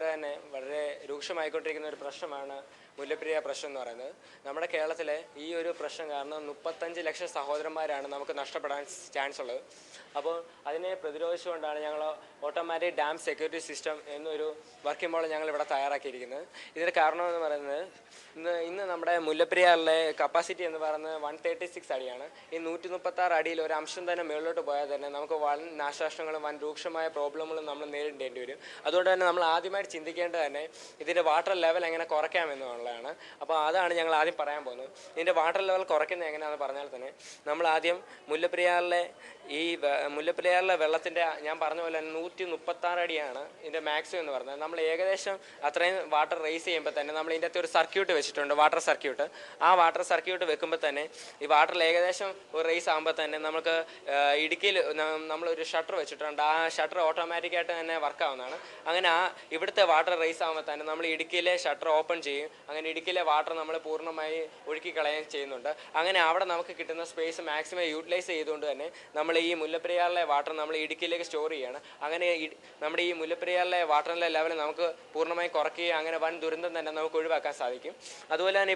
കാലത്തേറെ തന്നെ വളരെ രൂക്ഷമായിക്കൊണ്ടിരിക്കുന്ന ഒരു പ്രശ്നമാണ് മുല്ലപ്പെരിയാർ പ്രശ്നം എന്ന് പറയുന്നത്. നമ്മുടെ കേരളത്തിലെ ഈ ഒരു പ്രശ്നം കാരണം 35 ലക്ഷം സഹോദരന്മാരാണ് നമുക്ക് നഷ്ടപ്പെടാൻ ചാൻസ് ഉള്ളത്. അപ്പോൾ അതിനെ പ്രതിരോധിച്ചുകൊണ്ടാണ് ഞങ്ങൾ ഓട്ടോമാറ്റിക് ഡാം സെക്യൂരിറ്റി സിസ്റ്റം എന്നൊരു വർക്കിംഗ് മോഡൽ ഞങ്ങൾ ഇവിടെ തയ്യാറാക്കിയിരിക്കുന്നത്. ഇതിന് കാരണമെന്ന് പറയുന്നത് ഇന്ന് നമ്മുടെ മുല്ലപ്പെരിയാറിലെ കപ്പാസിറ്റി എന്ന് പറയുന്നത് 136 അടിയാണ്. ഈ 136 അടിയിൽ ഒരു അംശം തന്നെ മുകളിലോട്ട് പോയാൽ തന്നെ നമുക്ക് വൻ നാശനഷ്ടങ്ങളും വൻ രൂക്ഷമായ പ്രോബ്ലങ്ങളും നമ്മൾ നേരിടേണ്ടി വരും. അതുകൊണ്ട് തന്നെ നമ്മൾ ആദ്യമായിട്ട് ചിന്തിക്കേണ്ടത് തന്നെ ഇതിൻ്റെ വാട്ടർ ലെവൽ എങ്ങനെ കുറയ്ക്കാമെന്നുള്ളതാണ്. അപ്പോൾ അതാണ് ഞങ്ങൾ ആദ്യം പറയാൻ പോകുന്നത്. ഇതിൻ്റെ വാട്ടർ ലെവൽ കുറയ്ക്കുന്നത് എങ്ങനെയാണെന്ന് പറഞ്ഞാൽ തന്നെ നമ്മൾ ആദ്യം മുല്ലപ്പെരിയാറിലെ വെള്ളത്തിൻ്റെ ഞാൻ പറഞ്ഞ പോലെ 136 അടിയാണ് ഇതിൻ്റെ മാക്സിമം എന്ന് പറഞ്ഞത്. നമ്മൾ ഏകദേശം അത്രയും വാട്ടർ റേസ് ചെയ്യുമ്പോൾ തന്നെ നമ്മൾ ഇതിൻ്റെ അകത്ത് ഒരു സർക്യൂട്ട് വെച്ചിട്ടുണ്ട്, വാട്ടർ സർക്യൂട്ട്. ആ വാട്ടർ സർക്യൂട്ട് വെക്കുമ്പോൾ തന്നെ ഈ വാട്ടറിൽ ഏകദേശം ഒരു റേസ് ആകുമ്പോൾ തന്നെ നമുക്ക് ഇടുക്കിയിൽ നമ്മളൊരു ഷട്ടർ വെച്ചിട്ടുണ്ട്. ആ ഷട്ടർ ഓട്ടോമാറ്റിക്കായിട്ട് തന്നെ വർക്കാവുന്നതാണ്. അങ്ങനെ ഇവിടുത്തെ വാട്ടർ റേസ് ആകുമ്പോൾ തന്നെ നമ്മൾ ഇടുക്കിയിലെ ഷട്ടർ ഓപ്പൺ ചെയ്യും. അങ്ങനെ ഇടുക്കിയിലെ വാട്ടർ നമ്മൾ പൂർണ്ണമായി ഒഴുക്കി കളയുകയും ചെയ്യുന്നുണ്ട്. അങ്ങനെ അവിടെ നമുക്ക് കിട്ടുന്ന സ്പേസ് മാക്സിമം യൂട്ടിലൈസ് ചെയ്തുകൊണ്ട് തന്നെ നമ്മൾ ഈ മുല്ലപ്പെരിയാറിലെ വാട്ടർ നമ്മൾ ഇടുക്കിയിലേക്ക് സ്റ്റോർ ചെയ്യുകയാണ്. അങ്ങനെ നമ്മുടെ ഈ മുല്ലപ്പെരിയാറിലെ വാട്ടറിലെ ലെവൽ നമുക്ക് പൂർണ്ണമായി കുറയ്ക്കുകയും അങ്ങനെ വൻ ദുരന്തം തന്നെ നമുക്ക് ഒഴിവാക്കാൻ സാധിക്കും. അതുപോലെ തന്നെ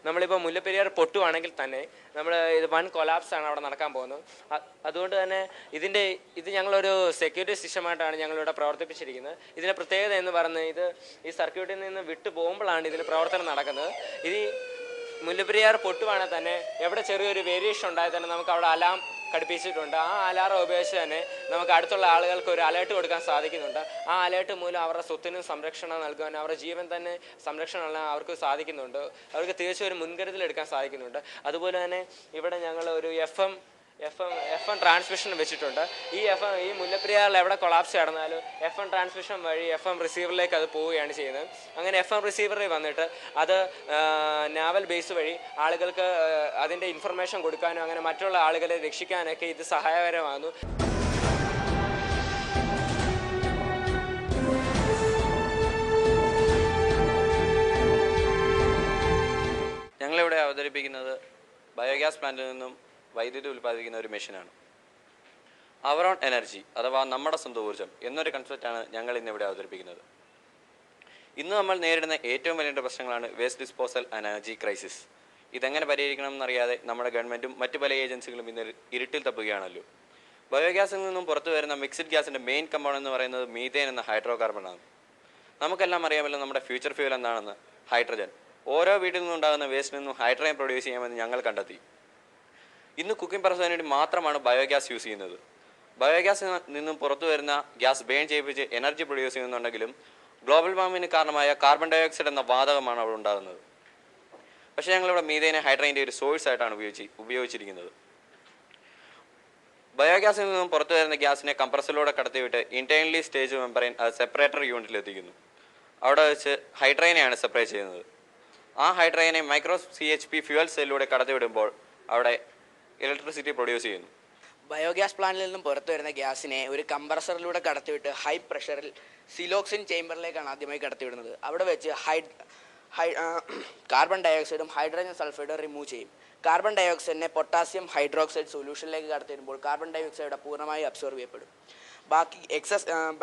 നമ്മളിപ്പോൾ മുല്ലപ്പെരിയാർ പൊട്ടുവാണെങ്കിൽ തന്നെ ഇത് വൻ കൊലാപ്സ് ആണ് അവിടെ നടക്കാൻ പോകുന്നത്. അതുകൊണ്ട് തന്നെ ഇത് ഞങ്ങളൊരു സെക്യൂരിറ്റി സിസ്റ്റമായിട്ടാണ് ഞങ്ങളിവിടെ പ്രവർത്തിപ്പിച്ചിരിക്കുന്നത്. ഇതിൻ്റെ പ്രത്യേകത എന്ന് പറയുന്നത് ഈ സർക്യൂട്ടിൽ നിന്ന് വിട്ടു പോകുമ്പോഴാണ് ഇതിന് പ്രവർത്തനം നടക്കുന്നത്. മുല്ലപ്പെരിയാർ പൊട്ടുവാണെങ്കിൽ തന്നെ എവിടെ ചെറിയൊരു വേരിയേഷൻ ഉണ്ടായാൽ തന്നെ നമുക്ക് അവിടെ അലാം ഘടിപ്പിച്ചിട്ടുണ്ട്. ആ അലാറം ഉപയോഗിച്ച് തന്നെ നമുക്ക് അടുത്തുള്ള ആളുകൾക്ക് ഒരു അലേർട്ട് കൊടുക്കാൻ സാധിക്കുന്നുണ്ട്. ആ അലേർട്ട് മൂലം അവരുടെ സ്വത്തിനും സംരക്ഷണം നൽകാൻ, അവരുടെ ജീവൻ തന്നെ സംരക്ഷണം നൽകാൻ അവർക്ക് സാധിക്കുന്നുണ്ട്. അവർക്ക് തീർച്ചയായും ഒരു മുൻകരുതൽ എടുക്കാൻ സാധിക്കുന്നുണ്ട്. അതുപോലെ തന്നെ ഇവിടെ ഞങ്ങൾ ഒരു എഫ് എം ട്രാൻസ്മിഷൻ വെച്ചിട്ടുണ്ട്. ഈ മുല്ലപ്പെരിയാറിൽ എവിടെ കൊളാപ്സ് നടന്നാലും FM ട്രാൻസ്മിഷൻ വഴി FM റിസീവറിലേക്ക് അത് പോവുകയാണ് ചെയ്യുന്നത്. അങ്ങനെ FM റിസീവറിൽ വന്നിട്ട് അത് നാവൽ ബേസ് വഴി ആളുകൾക്ക് അതിൻ്റെ ഇൻഫർമേഷൻ കൊടുക്കാനും അങ്ങനെ മറ്റുള്ള ആളുകളെ രക്ഷിക്കാനൊക്കെ ഇത് സഹായകരമാകുന്നു. ഞങ്ങളിവിടെ അവതരിപ്പിക്കുന്നത് ബയോഗ്യാസ് പ്ലാന്റിൽ നിന്നും വൈദ്യുതി ഉൽപ്പാദിപ്പിക്കുന്ന ഒരു മെഷീനാണ്. അവർ ഓൺ എനർജി അഥവാ നമ്മുടെ സ്വന്തം ഊർജ്ജം എന്നൊരു കൺസെപ്റ്റാണ് ഞങ്ങൾ ഇന്നിവിടെ അവതരിപ്പിക്കുന്നത്. ഇന്ന് നമ്മൾ നേരിടുന്ന ഏറ്റവും വലിയ പ്രശ്നങ്ങളാണ് waste disposal and energy crisis. ഇതെങ്ങനെ പരിഹരിക്കണം എന്നറിയാതെ നമ്മുടെ ഗവൺമെൻറ്റും മറ്റു പല ഏജൻസികളും ഇന്ന് ഇരുട്ടിൽ തപ്പുകയാണല്ലോ. ബയോഗ്യാസിൽ നിന്നും പുറത്തു വരുന്ന മിക്സഡ് ഗ്യാസിൻ്റെ മെയിൻ കമ്പൗണ്ട് എന്ന് പറയുന്നത് മീഥേൻ എന്ന ഹൈഡ്രോ കാർബണാണ്. നമുക്കെല്ലാം അറിയാമല്ലോ നമ്മുടെ ഫ്യൂച്ചർ ഫ്യൂൽ എന്താണെന്ന്, ഹൈഡ്രജൻ. ഓരോ വീട്ടിൽ നിന്നുണ്ടാകുന്ന വേസ്റ്റിൽ നിന്നും ഹൈഡ്രജൻ പ്രൊഡ്യൂസ് ചെയ്യാമെന്ന് ഞങ്ങൾ കണ്ടെത്തി. ഇന്ന് കുക്കിംഗ് പർപ്പസിന് വേണ്ടി മാത്രമാണ് ബയോഗ്യാസ് യൂസ് ചെയ്യുന്നത്. ബയോഗ്യാസിൽ നിന്നും പുറത്തു വരുന്ന ഗ്യാസ് ബേൺ ചെയ്യിപ്പിച്ച് എനർജി പ്രൊഡ്യൂസ് ചെയ്യുന്നുണ്ടെങ്കിലും ഗ്ലോബൽ വാർമിങ്ങിന് കാരണമായ കാർബൺ ഡയോക്സൈഡ് എന്ന വാതകമാണ് അവിടെ ഉണ്ടാകുന്നത്. പക്ഷേ ഞങ്ങളിവിടെ മീഥേനെ ഹൈഡ്രജൻ്റെ ഒരു സോഴ്സ് ആയിട്ടാണ് ഉപയോഗിച്ചിരിക്കുന്നത്. ബയോഗ്യാസിൽ നിന്നും പുറത്തു വരുന്ന ഗ്യാസിനെ കംപ്രസറിലൂടെ കടത്തിവിട്ട് ഇന്റേണലി സ്റ്റേജ് മെമ്പറൈൻ സെപ്പറേറ്റർ യൂണിറ്റിൽ എത്തിക്കുന്നു. അവിടെ വെച്ച് ഹൈഡ്രജനെയാണ് സെപ്പറേറ്റ് ചെയ്യുന്നത്. ആ ഹൈഡ്രജനെ മൈക്രോ CHP ഫ്യൂവൽ സെല്ലിലൂടെ കടത്തിവിടുമ്പോൾ അവിടെ ഇലക്ട്രിസിറ്റി പ്രൊഡ്യൂസ് ചെയ്യുന്നു. ബയോഗ്യാസ് പ്ലാന്റിൽ നിന്നും പുറത്തു വരുന്ന ഗ്യാസിനെ ഒരു കംപ്രസറിലൂടെ കടത്തിവിട്ട് ഹൈ പ്രഷറിൽ സിലോക്സിൻ ചേംബറിലേക്കാണ് ആദ്യമായി കടത്തിവിടുന്നത്. അവിടെ വെച്ച് കാർബൺ ഡയോക്സൈഡും ഹൈഡ്രജൻ സൾഫൈഡും റിമൂവ് ചെയ്യും. കാർബൺ ഡയോക്സൈഡിനെ പൊട്ടാസ്യം ഹൈഡ്രോക്സൈഡ് സൊല്യൂഷനിലേക്ക് കടത്തിവിടുമ്പോൾ കാർബൺ ഡയോക്സൈഡ് പൂർണ്ണമായി അബ്സോർബ് ചെയ്യപ്പെടും.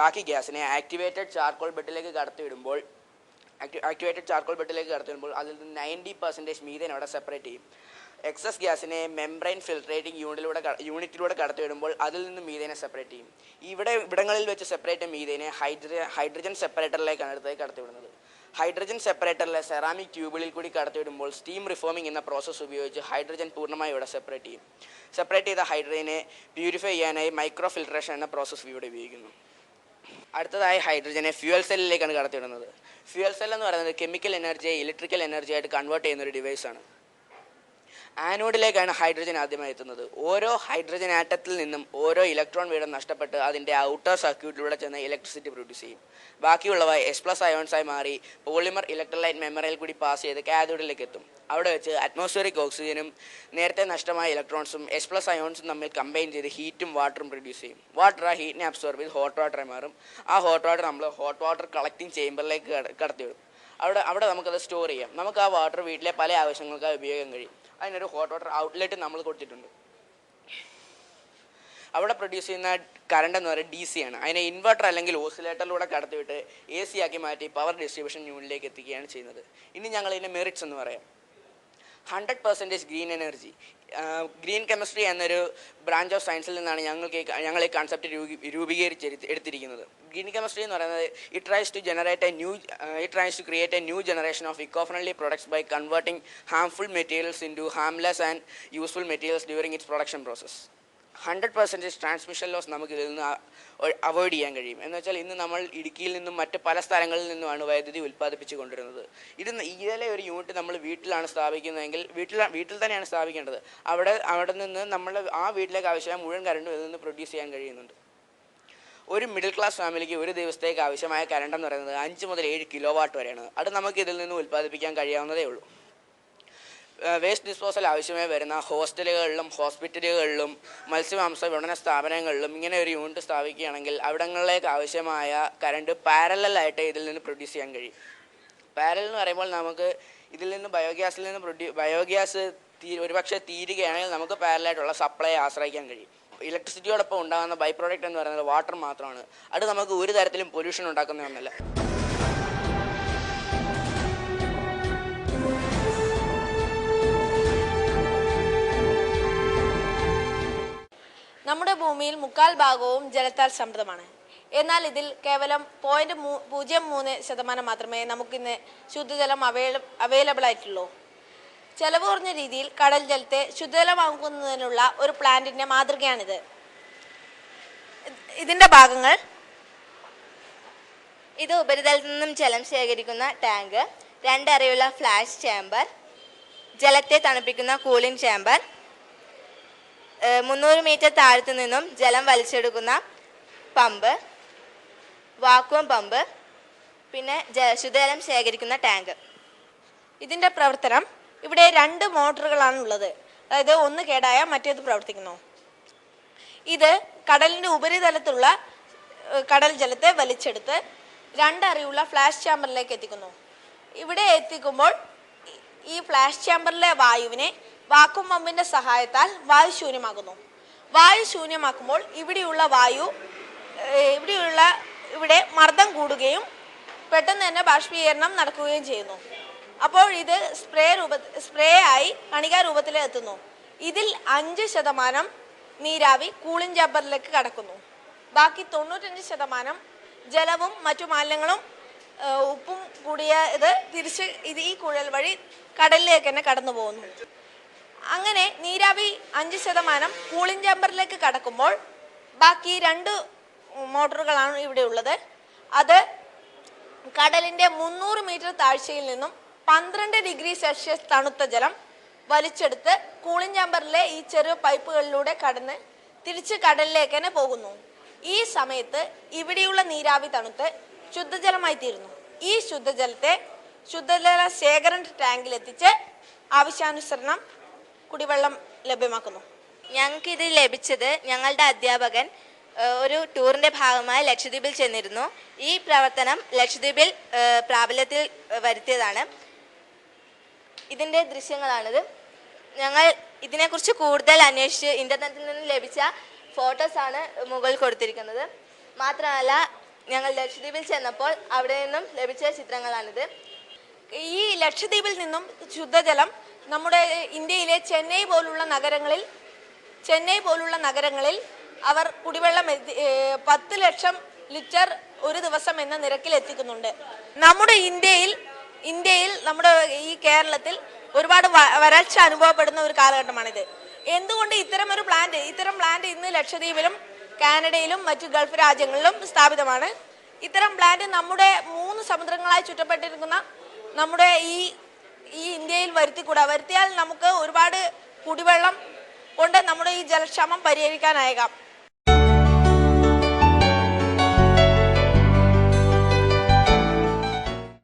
ബാക്കി ഗ്യാസിനെ ആക്ടിവേറ്റഡ് ചാർക്കോൾ ബെഡിലേക്ക് കടത്തിവിടുമ്പോൾ അതിൽ നിന്ന് 90% മീഥേൻ അവിടെ സെപ്പറേറ്റ് ചെയ്യും. എക്സസ് ഗ്യാസിനെ മെംബ്രെയിൻ ഫിൽട്രേറ്റിംഗ് യൂണിറ്റിലൂടെ കടത്തിവിടുമ്പോൾ അതിൽ നിന്ന് മീഥേനെ സെപ്പറേറ്റ് ചെയ്യും. ഇവിടങ്ങളിൽ വെച്ച് സെപ്പറേറ്റ് മീഥേനെ ഹൈഡ്രജൻ സെപ്പറേറ്ററിലേക്കാണ് അടുത്തേക്ക് കടത്തിവിടുന്നത്. ഹൈഡ്രജൻ സെപ്പറേറ്ററിലെ സെറാമിക് ട്യൂബുകളിൽ കൂടി കടത്തിവിടുമ്പോൾ സ്റ്റീം റിഫോമിംഗ് എന്ന പ്രോസസ്സ് ഉപയോഗിച്ച് ഹൈഡ്രജൻ പൂർണ്ണമായി ഇവിടെ സെപ്പറേറ്റ് ചെയ്യും. സെപ്പറേറ്റ് ചെയ്ത ഹൈഡ്രജനെ പ്യൂരിഫൈ ചെയ്യാനായി മൈക്രോ ഫിൽട്രേഷൻ എന്ന പ്രോസസ്സ് ഇവിടെ ഉപയോഗിക്കുന്നു. അടുത്തതായി ഹൈഡ്രജനെ ഫ്യൂവൽ സെല്ലിലേക്കാണ് കടത്തിവിടുന്നത്. ഫ്യൂവൽ സെൽ എന്ന് പറയുന്നത് കെമിക്കൽ എനർജിയെ ഇലക്ട്രിക്കൽ എനർജി ആയിട്ട് കൺവേർട്ട് ചെയ്യുന്ന ഒരു ഡിവൈസാണ്. ആനോഡിലേക്കാണ് ഹൈഡ്രജൻ ആദ്യമായി എത്തുന്നത്. ഓരോ ഹൈഡ്രജൻ ആറ്റത്തിൽ നിന്നും ഓരോ ഇലക്ട്രോൺ വീതം നഷ്ടപ്പെട്ട് അതിൻ്റെ ഔട്ടർ സർക്യൂട്ടിലൂടെ ചെന്ന് ഇലക്ട്രിസിറ്റി പ്രൊഡ്യൂസ് ചെയ്യും. ബാക്കിയുള്ളവ S+ അയോൺസായി മാറി പോളിമർ ഇലക്ട്രോലൈറ്റ് മെമ്മറിയിൽ കൂടി പാസ് ചെയ്ത് കാഥോഡിലേക്ക് എത്തും. അവിടെ വെച്ച് അറ്റ്മോസ്ഫിയറിക് ഓക്സിജനും നേരത്തെ നഷ്ടമായ ഇലക്ട്രോൺസും S+ അയോൺസും തമ്മിൽ കമ്പൈൻ ചെയ്ത് ഹീറ്റും വാട്ടറും പ്രൊഡ്യൂസ് ചെയ്യും. വാട്ടർ ആ ഹീറ്റിനെ അബ്സോർബ് ചെയ്ത് ഹോട്ട് വാട്ടറായി മാറും. ആ ഹോട്ട് വാട്ടർ നമ്മൾ ഹോട്ട് വാട്ടർ കളക്ടിങ് ചേംബറിലേക്ക് കടത്തിവിടും. അവിടെ നമുക്കത് സ്റ്റോർ ചെയ്യാം. നമുക്ക് ആ വാട്ടർ വീട്ടിലെ പല ആവശ്യങ്ങൾക്കായി ഉപയോഗിക്കാൻ കഴിയും. അതിനൊരു ഹോട്ട് വാട്ടർ ഔട്ട്ലെറ്റ് നമ്മൾ കൊടുത്തിട്ടുണ്ട്. അവിടെ പ്രൊഡ്യൂസ് ചെയ്യുന്ന കറണ്ട് എന്ന് പറയുന്നത് DC ആണ്. അതിനെ ഇൻവെർട്ടർ അല്ലെങ്കിൽ ഓസിലേറ്ററിലൂടെ കടത്തിവിട്ട് AC ആക്കി മാറ്റി പവർ ഡിസ്ട്രിബ്യൂഷൻ യൂണിറ്റിലേക്ക് എത്തിക്കുകയാണ് ചെയ്യുന്നത്. ഇനി ഞങ്ങൾ ഇതിൻ്റെ മെറിറ്റ്സ് എന്ന് പറയാം. 100% ഗ്രീൻ എനർജി. ഗ്രീൻ കെമിസ്ട്രി എന്നൊരു ബ്രാഞ്ച് ഓഫ് സയൻസിൽ നിന്നാണ് ഞങ്ങൾ ഈ കൺസെപ്റ്റ് എടുത്തിരിക്കുന്നത്. ഗ്രീൻ കെമിസ്ട്രി എന്ന് പറയുന്നത് it tries to create a new generation of eco friendly products by converting harmful materials into harmless and useful materials during its production process. 100% transmission loss നമുക്ക് ഇതിൽ നിന്ന് അവോയ്ഡ് ചെയ്യാൻ കഴിയും. എന്ന് വെച്ചാൽ ഇന്ന് നമ്മൾ ഇടുക്കിയിൽ നിന്നും മറ്റ് പല സ്ഥലങ്ങളിൽ നിന്നുമാണ് വൈദ്യുതി ഉൽപ്പാദിപ്പിച്ചു കൊണ്ടിരുന്നത്. ഇതിലെ ഒരു യൂണിറ്റ് നമ്മൾ വീട്ടിലാണ് സ്ഥാപിക്കുന്നതെങ്കിൽ വീട്ടിൽ തന്നെയാണ് സ്ഥാപിക്കേണ്ടത്. അവിടെ നിന്ന് നമ്മൾ ആ വീട്ടിലേക്ക് ആവശ്യമായ മുഴുവൻ കറണ്ടും ഇതിൽ നിന്ന് പ്രൊഡ്യൂസ് ചെയ്യാൻ കഴിയുന്നുണ്ട്. ഒരു മിഡിൽ ക്ലാസ് ഫാമിലിക്ക് ഒരു ദിവസത്തേക്ക് ആവശ്യമായ കറണ്ട് എന്ന് പറയുന്നത് 5 മുതൽ 7 കിലോവാട്ട് വരെയാണ്. അത് നമുക്ക് ഇതിൽ നിന്ന് ഉൽപ്പാദിപ്പിക്കാൻ കഴിയാവുന്നതേ ഉള്ളൂ. വേസ്റ്റ് ഡിസ്പോസൽ ആവശ്യമായി വരുന്ന ഹോസ്റ്റലുകളിലും ഹോസ്പിറ്റലുകളിലും മത്സ്യമാംസ വിപണന സ്ഥാപനങ്ങളിലും ഇങ്ങനെ ഒരു യൂണിറ്റ് സ്ഥാപിക്കുകയാണെങ്കിൽ അവിടങ്ങളിലേക്ക് ആവശ്യമായ കറണ്ട് പാരലലായിട്ട് ഇതിൽ നിന്ന് പ്രൊഡ്യൂസ് ചെയ്യാൻ കഴിയും. പാരലൽ എന്ന് പറയുമ്പോൾ നമുക്ക് ഇതിൽ നിന്ന് ബയോഗ്യാസ് ഒരുപക്ഷെ തീരുകയാണെങ്കിൽ നമുക്ക് പാരലായിട്ടുള്ള സപ്ലൈയെ ആശ്രയിക്കാൻ കഴിയും. ഇലക്ട്രിസിറ്റിയോടൊപ്പം ഉണ്ടാകുന്ന ബൈ പ്രോഡക്റ്റ് എന്ന് പറയുന്നത് വാട്ടർ മാത്രമാണ്. അത് നമുക്ക് ഒരു തരത്തിലും പൊല്യൂഷൻ ഉണ്ടാക്കുന്ന ഒന്നല്ല. നമ്മുടെ ഭൂമിയിൽ 3/4 ഭാഗവും ജലത്താൽ സമൃദ്ധമാണ്. എന്നാൽ ഇതിൽ കേവലം 0.03% മാത്രമേ നമുക്കിന്ന് ശുദ്ധജലം അവൈലബിൾ ആയിട്ടുള്ളൂ. ചെലവ് കുറഞ്ഞ രീതിയിൽ കടൽ ജലത്തെ ശുദ്ധജലമാക്കുന്നതിനുള്ള ഒരു പ്ലാന്റിന്റെ മാതൃകയാണിത്. ഇതിന്റെ ഭാഗങ്ങൾ: ഇത് ഉപരിതലത്തിൽ നിന്നും ജലം ശേഖരിക്കുന്ന ടാങ്ക്, 2 അറയുള്ള ഫ്ലാഷ് ചേംബർ, ജലത്തെ തണുപ്പിക്കുന്ന കൂളിംഗ് ചേംബർ, 300 മീറ്റർ താഴത്തു നിന്നും ജലം വലിച്ചെടുക്കുന്ന പമ്പ്, വാക്വം പമ്പ്, പിന്നെ ശുദ്ധജലം ശേഖരിക്കുന്ന ടാങ്ക്. ഇതിന്റെ പ്രവർത്തനം: ഇവിടെ 2 മോട്ടോറുകളാണ് ഉള്ളത്. അതായത് ഒന്ന് കേടായ മറ്റേത് പ്രവർത്തിക്കുന്നു. ഇത് കടലിന്റെ ഉപരിതലത്തിലുള്ള കടൽ ജലത്തെ വലിച്ചെടുത്ത് 2 അറയുള്ള ഫ്ലാഷ് ചാമ്പറിലേക്ക് എത്തിക്കുന്നു. ഇവിടെ എത്തിക്കുമ്പോൾ ഈ ഫ്ലാഷ് ചാമ്പറിലെ വായുവിനെ വാക്വം പമ്പിന്റെ സഹായത്താൽ വായു ശൂന്യമാക്കുന്നു. വായു ശൂന്യമാക്കുമ്പോൾ ഇവിടെ മർദ്ദം കൂടുകയും പെട്ടെന്ന് തന്നെ ബാഷ്പീകരണം നടക്കുകയും ചെയ്യുന്നു. അപ്പോൾ ഇത് സ്പ്രേ ആയി കണികാ രൂപത്തിൽ എത്തുന്നു. ഇതിൽ 5% നീരാവി കൂളിംഗ് ചേമ്പറിലേക്ക് കടക്കുന്നു. ബാക്കി 95% ജലവും മറ്റു മാലിന്യങ്ങളും ഉപ്പും കൂടിയ തിരിച്ച് ഈ കുഴൽ വഴി കടലിലേക്ക് തന്നെ കടന്നു പോകുന്നു. അങ്ങനെ നീരാവി 5% കൂളിംഗ് ചേമ്പറിലേക്ക് കടക്കുമ്പോൾ ബാക്കി 2 മോട്ടോറുകളാണ് ഇവിടെ ഉള്ളത്. അത് കടലിന്റെ 300 മീറ്റർ താഴ്ചയിൽ നിന്നും 12 ഡിഗ്രി സെൽഷ്യസ് തണുത്ത ജലം വലിച്ചെടുത്ത് കൂളിംഗ് ചേമ്പറിലെ ഈ ചെറിയ പൈപ്പുകളിലൂടെ കടന്ന് തിരിച്ച് കടലിലേക്ക് തന്നെ പോകുന്നു. ഈ സമയത്ത് ഇവിടെയുള്ള നീരാവി തണുത്ത് ശുദ്ധജലമായി തീരുന്നു. ഈ ശുദ്ധജലത്തെ ശുദ്ധജല ശേഖരണ ടാങ്കിൽ എത്തിച്ച് ആവശ്യാനുസരണം കുടിവെള്ളം ലഭ്യമാക്കുന്നു. ഞങ്ങൾക്കിത് ലഭിച്ചത് ഞങ്ങളുടെ അധ്യാപകൻ ഒരു ടൂറിൻ്റെ ഭാഗമായി ലക്ഷദ്വീപിൽ ചെന്നിരുന്നു. ഈ പ്രവർത്തനം ലക്ഷദ്വീപിൽ പ്രാബല്യത്തിൽ വരുത്തിയതാണ്. ഇതിൻ്റെ ദൃശ്യങ്ങളാണിത്. ഞങ്ങൾ ഇതിനെക്കുറിച്ച് കൂടുതൽ അന്വേഷിച്ച് ഇൻ്റർനെറ്റിൽ നിന്ന് ലഭിച്ച ഫോട്ടോസാണ് മുകളിൽ കൊടുത്തിരിക്കുന്നത്. മാത്രമല്ല, ഞങ്ങൾ ലക്ഷദ്വീപിൽ ചെന്നപ്പോൾ അവിടെ നിന്നും ലഭിച്ച ചിത്രങ്ങളാണിത്. ഈ ലക്ഷദ്വീപിൽ നിന്നും ശുദ്ധജലം നമ്മുടെ ഇന്ത്യയിലെ ചെന്നൈ പോലുള്ള നഗരങ്ങളിൽ അവർ കുടിവെള്ളം 10 ലക്ഷം ലിറ്റർ ഒരു ദിവസം എന്ന നിരക്കിൽ എത്തിക്കുന്നുണ്ട്. നമ്മുടെ ഇന്ത്യയിൽ നമ്മുടെ ഈ കേരളത്തിൽ ഒരുപാട് വരൾച്ച അനുഭവപ്പെടുന്ന ഒരു കാലഘട്ടമാണിത്. എന്തുകൊണ്ട് ഇത്തരം പ്ലാന്റ് ഇന്ന് ലക്ഷദ്വീപിലും കാനഡയിലും മറ്റു ഗൾഫ് രാജ്യങ്ങളിലും സ്ഥാപിതമാണ്. ഇത്തരം പ്ലാന്റ് നമ്മുടെ 3 സമുദ്രങ്ങളായി ചുറ്റപ്പെട്ടിരിക്കുന്ന നമ്മുടെ ഈ ഇന്ത്യയിൽ വരുത്തിയാൽ നമുക്ക് ഒരുപാട് കുടിവെള്ളം കൊണ്ട് നമ്മുടെ ഈ ജലക്ഷാമം പരിഹരിക്കാനായേക്കാം.